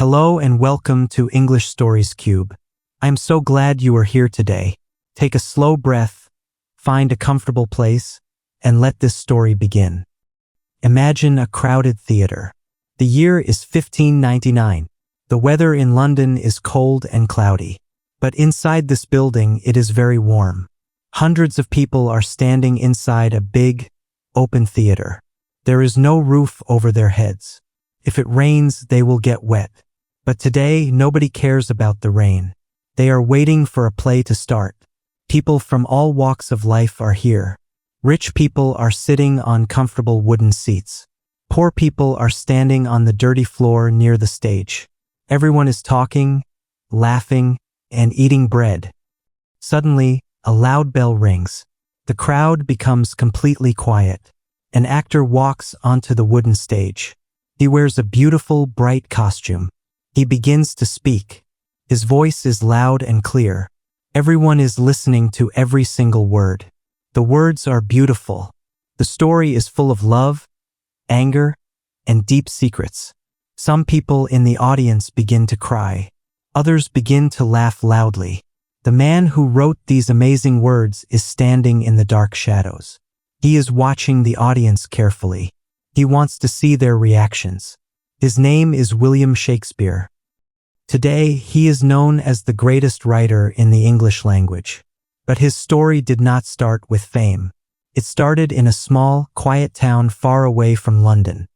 Hello and welcome to English Stories Cube. I'm so glad you are here today. Take a slow breath, find a comfortable place, and let this story begin. Imagine a crowded theater. The year is 1599. The weather in London is cold and cloudy. But inside this building, it is very warm. Hundreds of people are standing inside a big, open theater. There is no roof over their heads. If it rains, they will get wet. But today, nobody cares about the rain. They are waiting for a play to start. People from all walks of life are here. Rich people are sitting on comfortable wooden seats. Poor people are standing on the dirty floor near the stage. Everyone is talking, laughing, and eating bread. Suddenly, a loud bell rings. The crowd becomes completely quiet. An actor walks onto the wooden stage. He wears a beautiful, bright costume. He begins to speak. His voice is loud and clear. Everyone is listening to every single word. The words are beautiful. The story is full of love, anger, and deep secrets. Some people in the audience begin to cry. Others begin to laugh loudly. The man who wrote these amazing words is standing in the dark shadows. He is watching the audience carefully. He wants to see their reactions. His name is William Shakespeare. Today, he is known as the greatest writer in the English language. But his story did not start with fame. It started in a small, quiet town far away from London.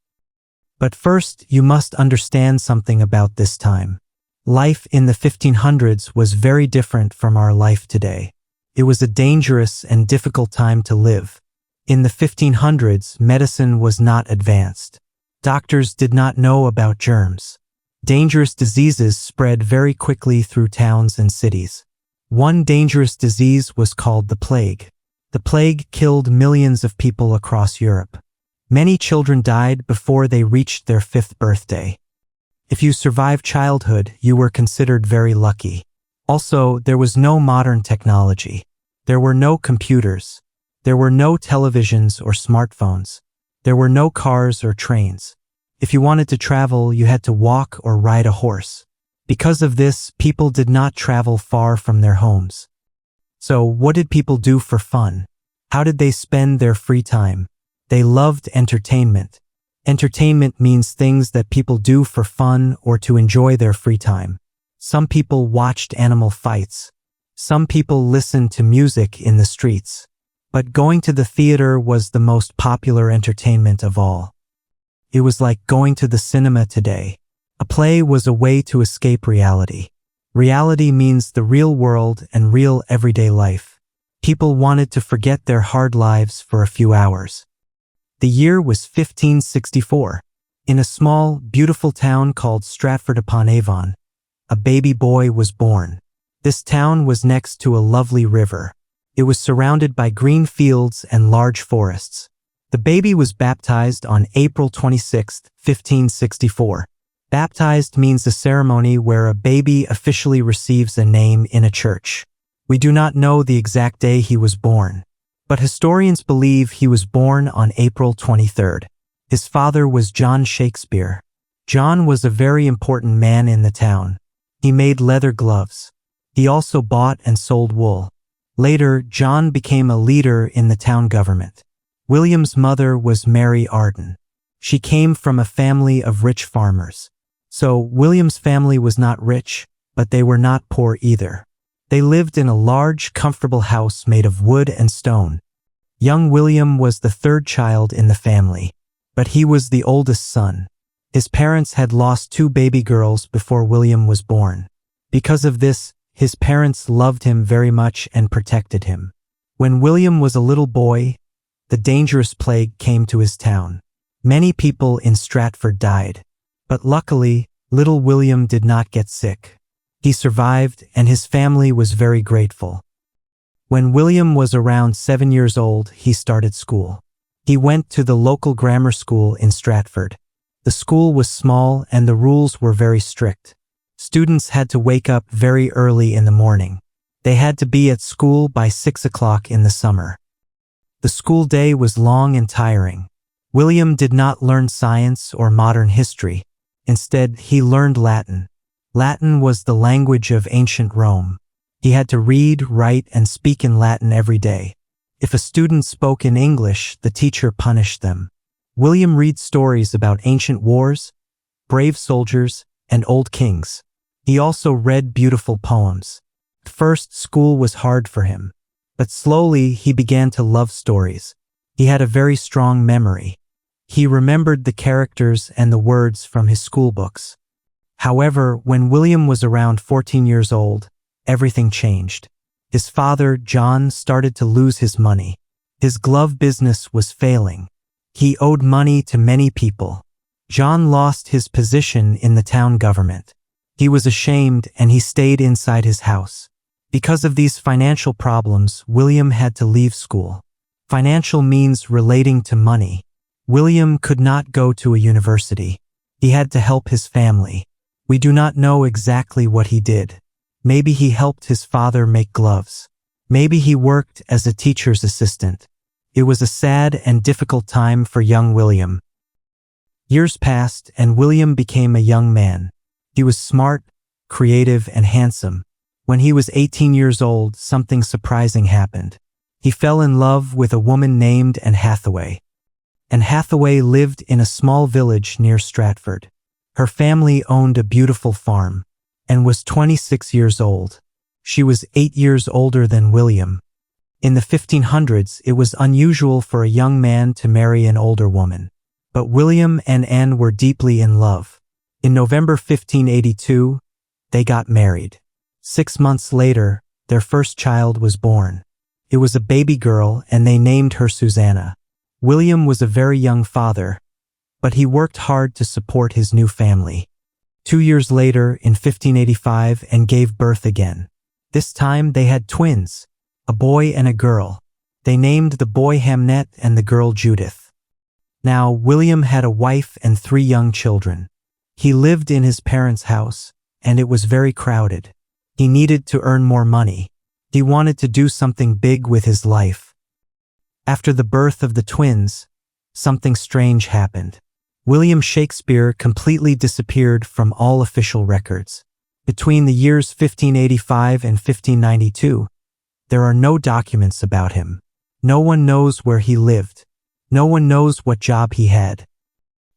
But first, you must understand something about this time. Life in the 1500s was very different from our life today. It was a dangerous and difficult time to live. In the 1500s, medicine was not advanced. Doctors did not know about germs. Dangerous diseases spread very quickly through towns and cities. One dangerous disease was called the plague. The plague killed millions of people across Europe. Many children died before they reached their 5th birthday. If you survived childhood, you were considered very lucky. Also, there was no modern technology. There were no computers. There were no televisions or smartphones. There were no cars or trains. If you wanted to travel, you had to walk or ride a horse. Because of this, people did not travel far from their homes. So, what did people do for fun? How did they spend their free time? They loved entertainment. Entertainment means things that people do for fun or to enjoy their free time. Some people watched animal fights. Some people listened to music in the streets. But going to the theater was the most popular entertainment of all. It was like going to the cinema today. A play was a way to escape reality. Reality means the real world and real everyday life. People wanted to forget their hard lives for a few hours. The year was 1564. In a small, beautiful town called Stratford-upon-Avon, a baby boy was born. This town was next to a lovely river. It was surrounded by green fields and large forests. The baby was baptized on April 26, 1564. Baptized means a ceremony where a baby officially receives a name in a church. We do not know the exact day he was born, but historians believe he was born on April 23rd. His father was John Shakespeare. John was a very important man in the town. He made leather gloves. He also bought and sold wool. Later, John became a leader in the town government. William's mother was Mary Arden. She came from a family of rich farmers. So, William's family was not rich, but they were not poor either. They lived in a large, comfortable house made of wood and stone. Young William was the 3rd child in the family, but he was the oldest son. His parents had lost 2 baby girls before William was born. Because of this, his parents loved him very much and protected him. When William was a little boy, the dangerous plague came to his town. Many people in Stratford died. But luckily, little William did not get sick. He survived, and his family was very grateful. When William was around 7 years old, he started school. He went to the local grammar school in Stratford. The school was small and the rules were very strict. Students had to wake up very early in the morning. They had to be at school by 6 o'clock in the summer. The school day was long and tiring. William did not learn science or modern history. Instead, he learned Latin. Latin was the language of ancient Rome. He had to read, write, and speak in Latin every day. If a student spoke in English, the teacher punished them. William read stories about ancient wars, brave soldiers, and old kings. He also read beautiful poems. At first, school was hard for him, but slowly he began to love stories. He had a very strong memory. He remembered the characters and the words from his school books. However, when William was around 14 years old, everything changed. His father, John, started to lose his money. His glove business was failing. He owed money to many people. John lost his position in the town government. He was ashamed and he stayed inside his house. Because of these financial problems, William had to leave school. Financial means relating to money. William could not go to a university. He had to help his family. We do not know exactly what he did. Maybe he helped his father make gloves. Maybe he worked as a teacher's assistant. It was a sad and difficult time for young William. Years passed and William became a young man. He was smart, creative, and handsome. When he was 18 years old, something surprising happened. He fell in love with a woman named Anne Hathaway. Anne Hathaway lived in a small village near Stratford. Her family owned a beautiful farm and was 26 years old. She was 8 years older than William. In the 1500s, it was unusual for a young man to marry an older woman. But William and Anne were deeply in love. In November 1582, they got married. 6 months later, their first child was born. It was a baby girl and they named her Susanna. William was a very young father, but he worked hard to support his new family. 2 years later, in 1585, Anne gave birth again. This time they had twins, a boy and a girl. They named the boy Hamnet and the girl Judith. Now, William had a wife and 3 young children. He lived in his parents' house, and it was very crowded. He needed to earn more money. He wanted to do something big with his life. After the birth of the twins, something strange happened. William Shakespeare completely disappeared from all official records. Between the years 1585 and 1592, there are no documents about him. No one knows where he lived. No one knows what job he had.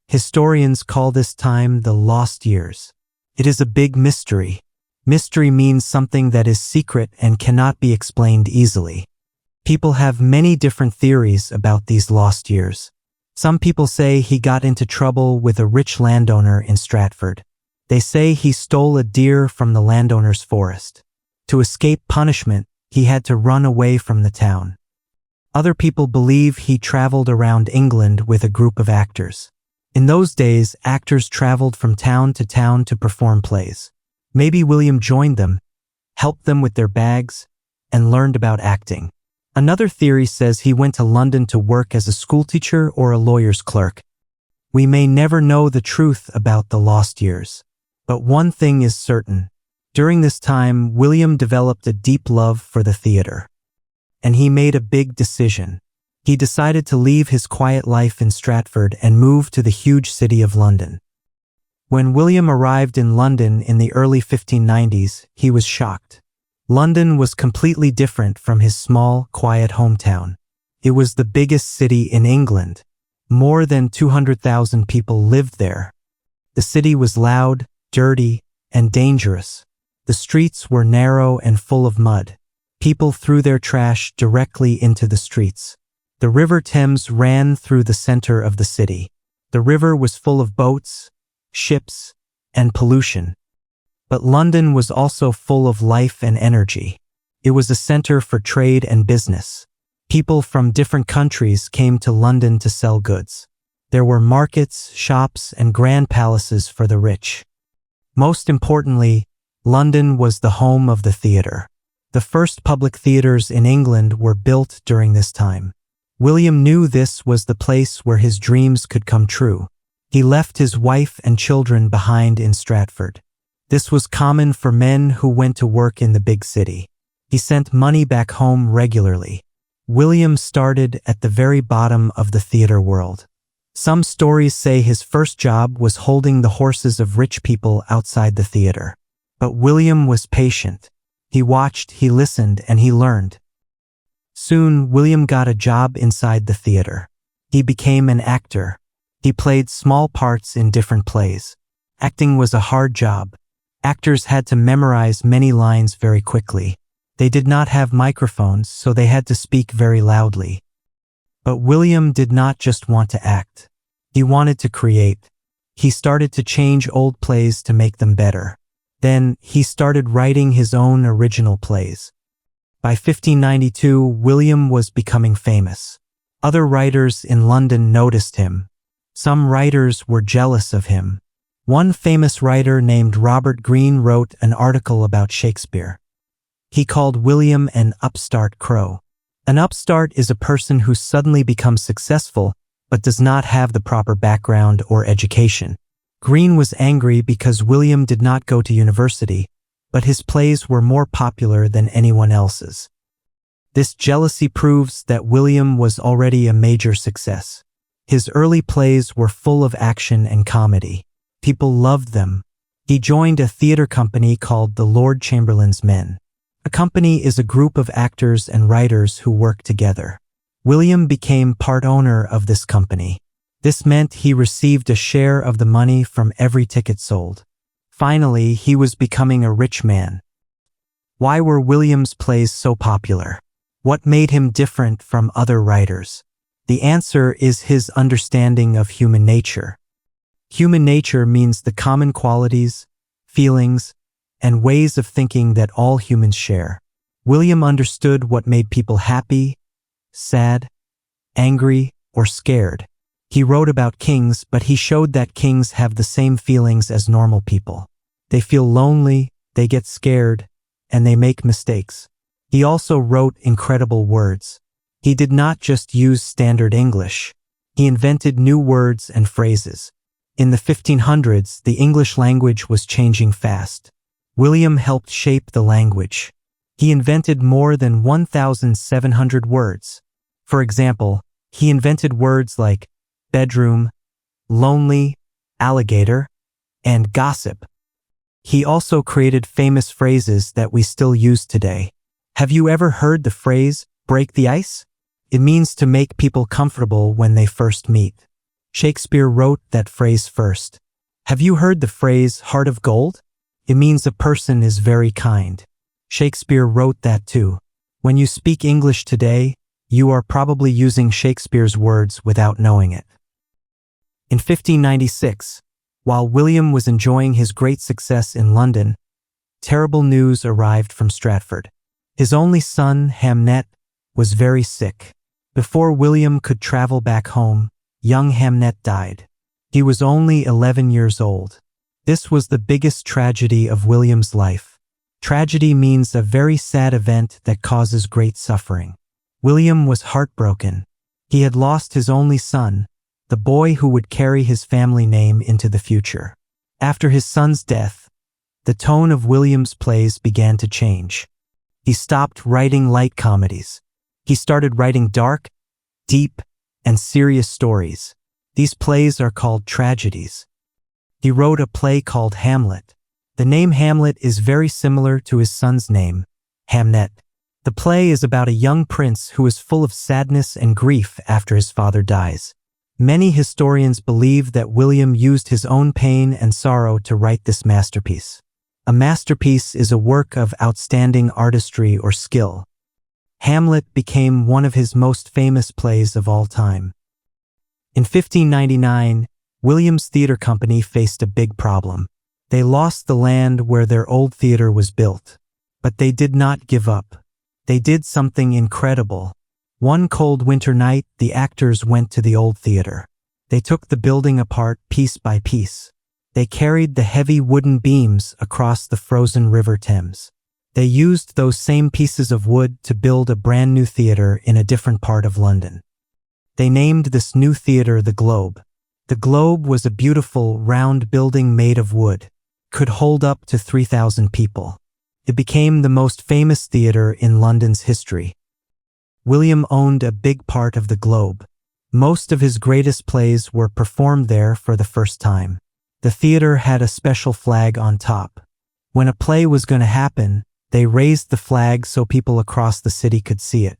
Historians call this time the lost years. It is a big mystery. Mystery means something that is secret and cannot be explained easily. People have many different theories about these lost years. Some people say he got into trouble with a rich landowner in Stratford. They say he stole a deer from the landowner's forest. To escape punishment, he had to run away from the town. Other people believe he traveled around England with a group of actors. In those days, actors traveled from town to perform plays. Maybe William joined them, helped them with their bags, and learned about acting. Another theory says he went to London to work as a schoolteacher or a lawyer's clerk. We may never know the truth about the lost years. But one thing is certain. During this time, William developed a deep love for the theater. And he made a big decision. He decided to leave his quiet life in Stratford and move to the huge city of London. When William arrived in London in the early 1590s, he was shocked. London was completely different from his small, quiet hometown. It was the biggest city in England. More than 200,000 people lived there. The city was loud, dirty, and dangerous. The streets were narrow and full of mud. People threw their trash directly into the streets. The River Thames ran through the center of the city. The river was full of boats, ships, and pollution. But London was also full of life and energy. It was a center for trade and business. People from different countries came to London to sell goods. There were markets, shops, and grand palaces for the rich. Most importantly, London was the home of the theater. The first public theaters in England were built during this time. William knew this was the place where his dreams could come true. He left his wife and children behind in Stratford. This was common for men who went to work in the big city. He sent money back home regularly. William started at the very bottom of the theater world. Some stories say his first job was holding the horses of rich people outside the theater. But William was patient. He watched, he listened, and he learned. Soon, William got a job inside the theater. He became an actor. He played small parts in different plays. Acting was a hard job. Actors had to memorize many lines very quickly. They did not have microphones, so they had to speak very loudly. But William did not just want to act. He wanted to create. He started to change old plays to make them better. Then, he started writing his own original plays. By 1592, William was becoming famous. Other writers in London noticed him. Some writers were jealous of him. One famous writer named Robert Greene wrote an article about Shakespeare. He called William an upstart crow. An upstart is a person who suddenly becomes successful but does not have the proper background or education. Greene was angry because William did not go to university, but his plays were more popular than anyone else's. This jealousy proves that William was already a major success. His early plays were full of action and comedy. People loved them. He joined a theater company called the Lord Chamberlain's Men. A company is a group of actors and writers who work together. William became part owner of this company. This meant he received a share of the money from every ticket sold. Finally, he was becoming a rich man. Why were William's plays so popular? What made him different from other writers? The answer is his understanding of human nature. Human nature means the common qualities, feelings, and ways of thinking that all humans share. William understood what made people happy, sad, angry, or scared. He wrote about kings, but he showed that kings have the same feelings as normal people. They feel lonely, they get scared, and they make mistakes. He also wrote incredible words. He did not just use standard English. He invented new words and phrases. In the 1500s, the English language was changing fast. William helped shape the language. He invented more than 1,700 words. For example, he invented words like bedroom, lonely, alligator, and gossip. He also created famous phrases that we still use today. Have you ever heard the phrase, break the ice? It means to make people comfortable when they first meet. Shakespeare wrote that phrase first. Have you heard the phrase, heart of gold? It means a person is very kind. Shakespeare wrote that too. When you speak English today, you are probably using Shakespeare's words without knowing it. In 1596, while William was enjoying his great success in London, terrible news arrived from Stratford. His only son, Hamnet, was very sick. Before William could travel back home, young Hamnet died. He was only 11 years old. This was the biggest tragedy of William's life. Tragedy means a very sad event that causes great suffering. William was heartbroken. He had lost his only son, the boy who would carry his family name into the future. After his son's death, the tone of William's plays began to change. He stopped writing light comedies. He started writing dark, deep, and serious stories. These plays are called tragedies. He wrote a play called Hamlet. The name Hamlet is very similar to his son's name, Hamnet. The play is about a young prince who is full of sadness and grief after his father dies. Many historians believe that William used his own pain and sorrow to write this masterpiece. A masterpiece is a work of outstanding artistry or skill. Hamlet became one of his most famous plays of all time. In 1599, William's theater company faced a big problem. They lost the land where their old theater was built. But they did not give up. They did something incredible. One cold winter night, the actors went to the old theater. They took the building apart piece by piece. They carried the heavy wooden beams across the frozen River Thames. They used those same pieces of wood to build a brand new theater in a different part of London. They named this new theater the Globe. The Globe was a beautiful, round building made of wood. Could hold up to 3,000 people. It became the most famous theater in London's history. William owned a big part of the Globe. Most of his greatest plays were performed there for the first time. The theater had a special flag on top. When a play was going to happen, they raised the flag so people across the city could see it.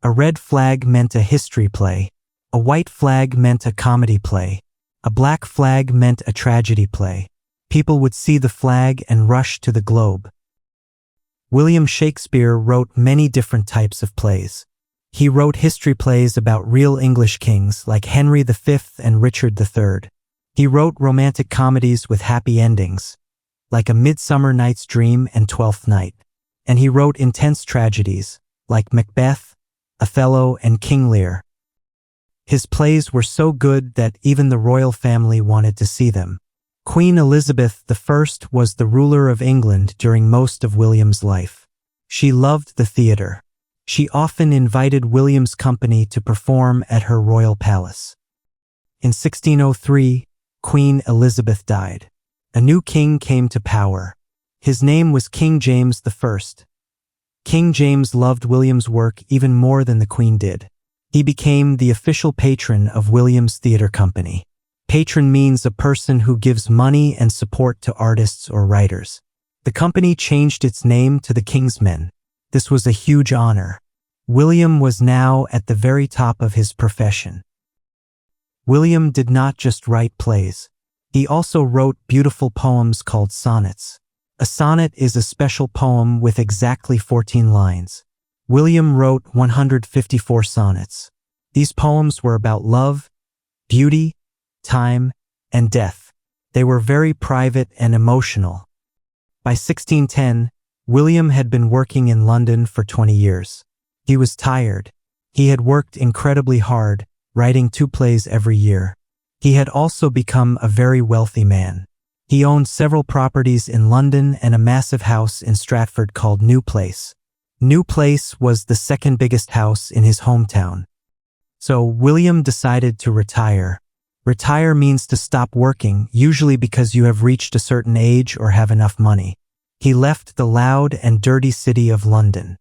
A red flag meant a history play. A white flag meant a comedy play. A black flag meant a tragedy play. People would see the flag and rush to the globe. William Shakespeare wrote many different types of plays. He wrote history plays about real English kings like Henry V and Richard III. He wrote romantic comedies with happy endings, like A Midsummer Night's Dream and Twelfth Night. And he wrote intense tragedies, like Macbeth, Othello, and King Lear. His plays were so good that even the royal family wanted to see them. Queen Elizabeth I was the ruler of England during most of William's life. She loved the theater. She often invited William's company to perform at her royal palace. In 1603, Queen Elizabeth died. A new king came to power. His name was King James I. King James loved William's work even more than the Queen did. He became the official patron of William's theater company. Patron means a person who gives money and support to artists or writers. The company changed its name to the King's Men. This was a huge honor. William was now at the very top of his profession. William did not just write plays. He also wrote beautiful poems called sonnets. A sonnet is a special poem with exactly 14 lines. William wrote 154 sonnets. These poems were about love, beauty, time, and death. They were very private and emotional. By 1610, William had been working in London for 20 years. He was tired. He had worked incredibly hard, writing 2 plays every year. He had also become a very wealthy man. He owned several properties in London and a massive house in Stratford called New Place. New Place was the second biggest house in his hometown. So William decided to retire. Retire means to stop working, usually because you have reached a certain age or have enough money. He left the loud and dirty city of London.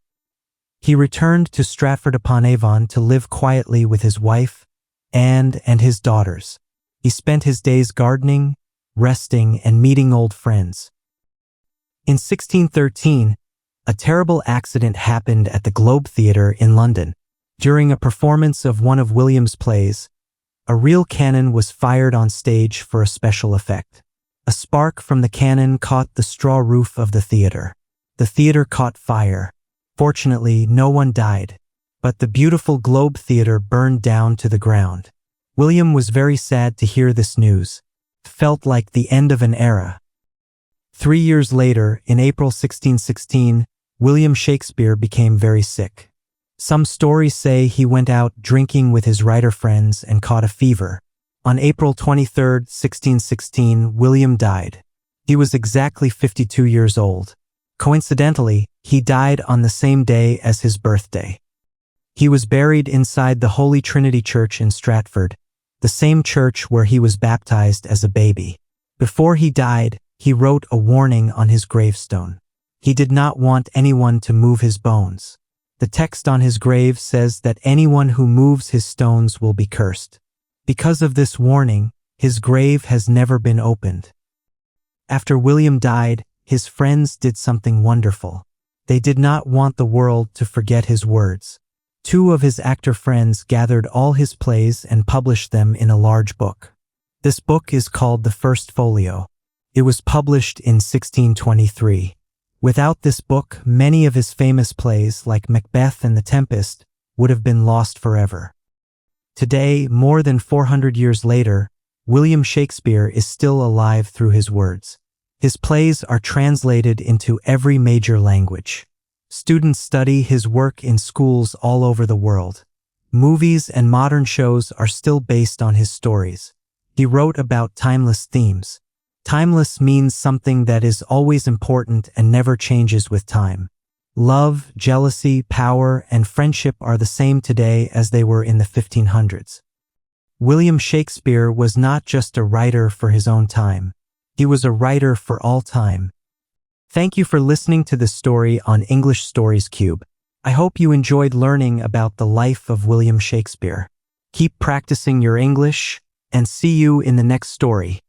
He returned to Stratford-upon-Avon to live quietly with his wife, Anne, and his daughters. He spent his days gardening, resting, and meeting old friends. In 1613, a terrible accident happened at the Globe Theatre in London. During a performance of one of William's plays, a real cannon was fired on stage for a special effect. A spark from the cannon caught the straw roof of the theater. The theater caught fire. Fortunately, no one died, but the beautiful Globe Theatre burned down to the ground. William was very sad to hear this news. It felt like the end of an era. 3 years later, in April 1616, William Shakespeare became very sick. Some stories say he went out drinking with his writer friends and caught a fever. On April 23, 1616, William died. He was exactly 52 years old. Coincidentally, he died on the same day as his birthday. He was buried inside the Holy Trinity Church in Stratford, the same church where he was baptized as a baby. Before he died, he wrote a warning on his gravestone. He did not want anyone to move his bones. The text on his grave says that anyone who moves his stones will be cursed. Because of this warning, his grave has never been opened. After William died, his friends did something wonderful. They did not want the world to forget his words. 2 of his actor friends gathered all his plays and published them in a large book. This book is called The First Folio. It was published in 1623. Without this book, many of his famous plays, like Macbeth and The Tempest, would have been lost forever. Today, more than 400 years later, William Shakespeare is still alive through his words. His plays are translated into every major language. Students study his work in schools all over the world. Movies and modern shows are still based on his stories. He wrote about timeless themes. Timeless means something that is always important and never changes with time. Love, jealousy, power, and friendship are the same today as they were in the 1500s. William Shakespeare was not just a writer for his own time. He was a writer for all time. Thank you for listening to this story on English Stories Cube. I hope you enjoyed learning about the life of William Shakespeare. Keep practicing your English, and see you in the next story.